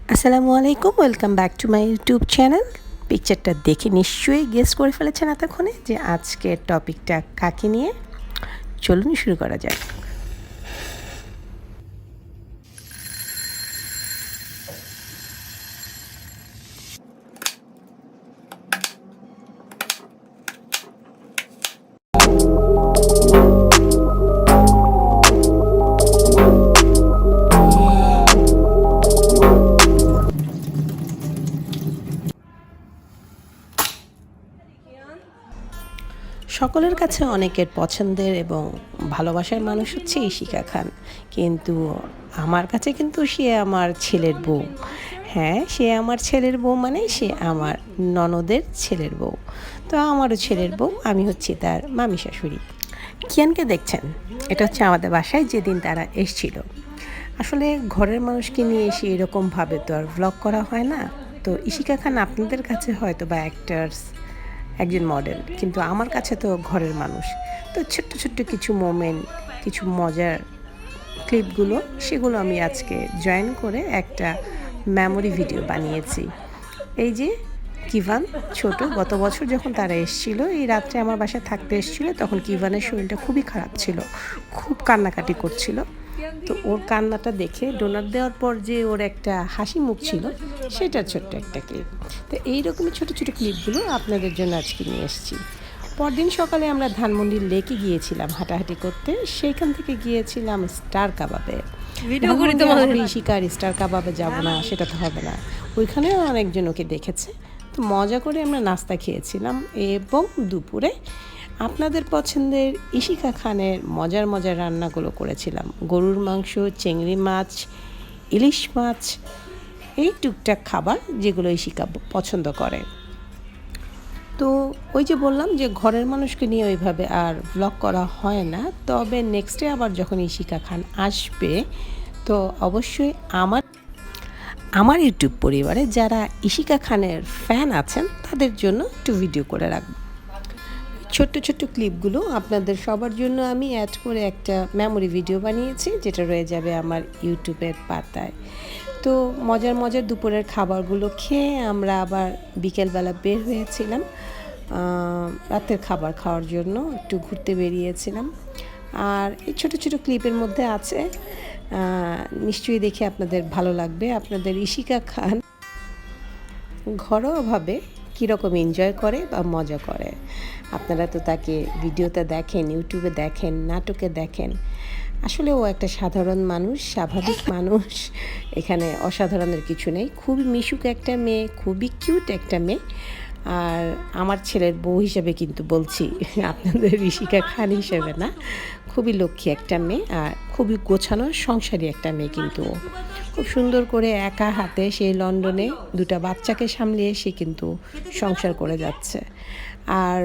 আসসালামু আলাইকুম, welcome back to my YouTube channel. পিকচারটা দেখে নিশ্চয়ই গেস করে ফেলেছেন এতক্ষণে যে আজকের টপিকটা কাকে নিয়ে। চলুন শুরু করা যাক। সকলের কাছে অনেকের পছন্দের এবং ভালোবাসার মানুষ হচ্ছে ইশিকা খান, কিন্তু আমার কাছে কিন্তু সে আমার ছেলের বউ। হ্যাঁ, সে আমার ছেলের বউ, মানে সে আমার ননদের ছেলের বউ। তো আমারও ছেলের বউ, আমি হচ্ছি তার মামি শাশুড়ি। কিয়ানকে দেখছেন, এটা হচ্ছে আমাদের বাসায় যেদিন তারা এসছিল। আসলে ঘরের মানুষকে নিয়ে এসে এরকমভাবে তো আর ভ্লগ করা হয় না। তো ইশিকা খান আপনাদের কাছে হয়তো বা অ্যাক্টার্স, একজন মডেল, কিন্তু আমার কাছে তো ঘরের মানুষ। তো ছোট্ট ছোট্ট কিছু মোমেন্ট, কিছু মজার ক্লিপগুলো, সেগুলো আমি আজকে জয়েন করে একটা মেমোরি ভিডিও বানিয়েছি। এই যে কিভান ছোট, গত বছর যখন তারা এসেছিল, এই রাত্রে আমার বাসায় থাকতে এসেছিল, তখন কিভানের শরীরটা খুবই খারাপ ছিল, খুব কান্নাকাটি করছিল। তো ওর কান্নাটা দেখে ডোনার দেওয়ার পর যে ওর একটা হাসি মুখ ছিল, সেটা ছোট্ট একটা ক্লিপ। তো এইরকমই ছোটো ছোটো ক্লিপগুলো আপনাদের জন্য আজকে নিয়ে এসেছি। পরদিন সকালে আমরা ধানমন্ডির লেকে গিয়েছিলাম হাঁটাহাঁটি করতে। সেইখান থেকে গিয়েছিলাম স্টার কাবাবে। শিকার স্টার কাবাবে যাব না, সেটা তো হবে না। ওইখানেও অনেকজন ওকে দেখেছে। তো মজা করে আমরা নাস্তা খেয়েছিলাম এবং দুপুরে আপনাদের পছন্দের ইশিকা খানের মজার মজার রান্নাগুলো করেছিলাম। গরুর মাংস, চিংড়ি মাছ, ইলিশ মাছ, এই টুকটাক খাবার যেগুলো ইশিকা পছন্দ করে। তো ওই যে বললাম যে ঘরের মানুষকে নিয়ে ওইভাবে আর ব্লগ করা হয় না। তবে নেক্সটে আবার যখন ইশিকা খান আসবে, তো অবশ্যই আমার ইউটিউব পরিবারে যারা ইশিকা খানের ফ্যান আছেন তাদের জন্য একটু ভিডিও করে রাখবো। ছোট্ট ছোট্ট ক্লিপগুলো আপনাদের সবার জন্য আমি অ্যাড করে একটা মেমোরি ভিডিও বানিয়েছি, যেটা রয়ে যাবে আমার ইউটিউবের পাতায়। তো মজার মজার দুপুরের খাবারগুলো খেয়ে আমরা আবার বিকেলবেলা বের হয়েছিলাম রাতের খাবার খাওয়ার জন্য, একটু ঘুরতে বেরিয়েছিলাম। আর এই ছোটো ছোটো ক্লিপের মধ্যে আছে, নিশ্চয়ই দেখে আপনাদের ভালো লাগবে। আপনাদের ইশিকা খান ঘরোয়াভাবে কীরকম এনজয় করে বা মজা করে। আপনারা তো তাকে ভিডিওতে দেখেন, ইউটিউবে দেখেন, নাটকে দেখেন। আসলে ও একটা সাধারণ মানুষ, স্বাভাবিক মানুষ। এখানে অসাধারণের কিছু নেই। খুবই মিশুক একটা মেয়ে, খুবই কিউট একটা মেয়ে। আর আমার ছেলের বউ হিসেবে কিন্তু বলছি, আপনাদের ইশিকা খান হিসেবে না। খুবই লক্ষ্মী একটা মেয়ে আর খুবই গোছানো সংসারী একটা মেয়ে। কিন্তু খুব সুন্দর করে একা হাতে সেই লন্ডনে দুটো বাচ্চাকে সামলিয়ে সে কিন্তু সংসার করে যাচ্ছে। আর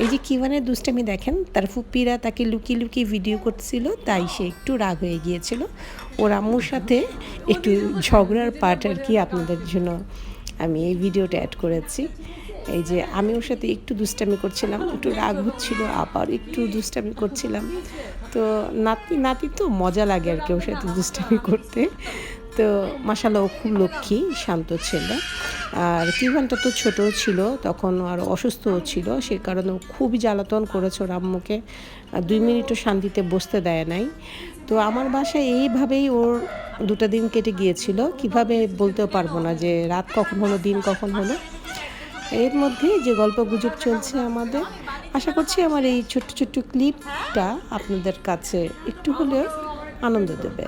এই যে কিভানের দুষ্টামি দেখেন, তার ফুপিরা তাকে লুকিয়ে লুকিয়ে ভিডিও করছিল, তাই সে একটু রাগ হয়ে গিয়েছিল। ওর আম্মুর সাথে একটু ঝগড়ার পার্ট আর কি আপনাদের জন্য আমি এই ভিডিওটা অ্যাড করেছি। এই যে আমি ওর সাথে একটু দুষ্টামি করছিলাম, একটু রাগ হচ্ছিল, আবার একটু দুষ্টামি করছিলাম। তো নাতি তো মজা লাগে আর কি ওর সাথে দুষ্টামি করতে। তো মাশাআল্লাহ ও খুব লক্ষ্মী, শান্ত ছেলে। আর কিভানটা তো ছোটো ছিল তখন, আর অসুস্থও ছিল, সে কারণে খুবই জ্বালাতন করেছে ওর আম্মুকে। 2 মিনিটও শান্তিতে বসতে দেয় নাই। তো আমার বাসায় এইভাবেই ওর 2টা দিন কেটে গিয়েছিল। কিভাবে বলতেও পারবো না যে রাত কখন হলো, দিন কখন হলো। এর মধ্যে যে গল্প গুজব চলছে আমাদের, আশা করছি আমার এই ছোট্ট ছোট্ট ক্লিপটা আপনাদের কাছে একটু হলেও আনন্দ দেবে।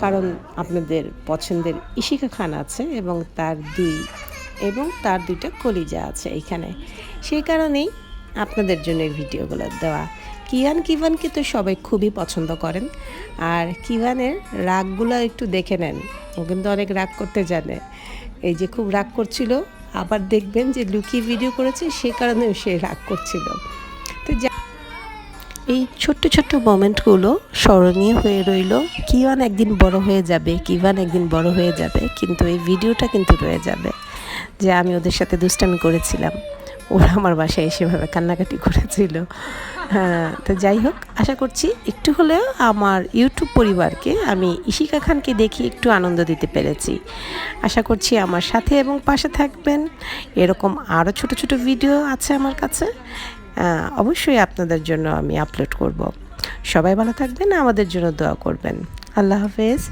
কারণ আপনাদের পছন্দের ইশিকা খান আছে এবং তার 2টা কলিজা আছে এখানে। সেই কারণেই আপনাদের জন্য এই ভিডিওগুলো দেওয়া। কিভানকে তো সবাই খুবই পছন্দ করেন। আর কিভানের রাগগুলো একটু দেখে নেন, ও কিন্তু অনেক রাগ করতে জানে। এই যে খুব রাগ করছিল, আবার দেখবেন যে লুকিয়ে ভিডিও করেছে, সে কারণেও সে রাগ করছিল। তো এই ছোট্ট ছোট্ট মোমেন্টগুলো স্মরণীয় হয়ে রইল। কিভান একদিন বড় হয়ে যাবে, কিন্তু এই ভিডিওটা কিন্তু রয়ে যাবে যে আমি ওদের সাথে দুষ্টামি করেছিলাম। ওরা আমার বাসায় এসেভাবে কান্নাকাটি করেছিল। হ্যাঁ, তো যাই হোক, আশা করছি একটু হলেও আমার ইউটিউব পরিবারকে আমি ইশিকা খানকে দেখিয়ে একটু আনন্দ দিতে পেরেছি। আশা করছি আমার সাথে এবং পাশে থাকবেন। এরকম আরও ছোট ছোট ভিডিও আছে আমার কাছে, অবশ্যই আপনাদের জন্য আমি আপলোড করব। সবাই ভালো থাকবেন, আমাদের জন্য দোয়া করবেন। আল্লাহ হাফেজ।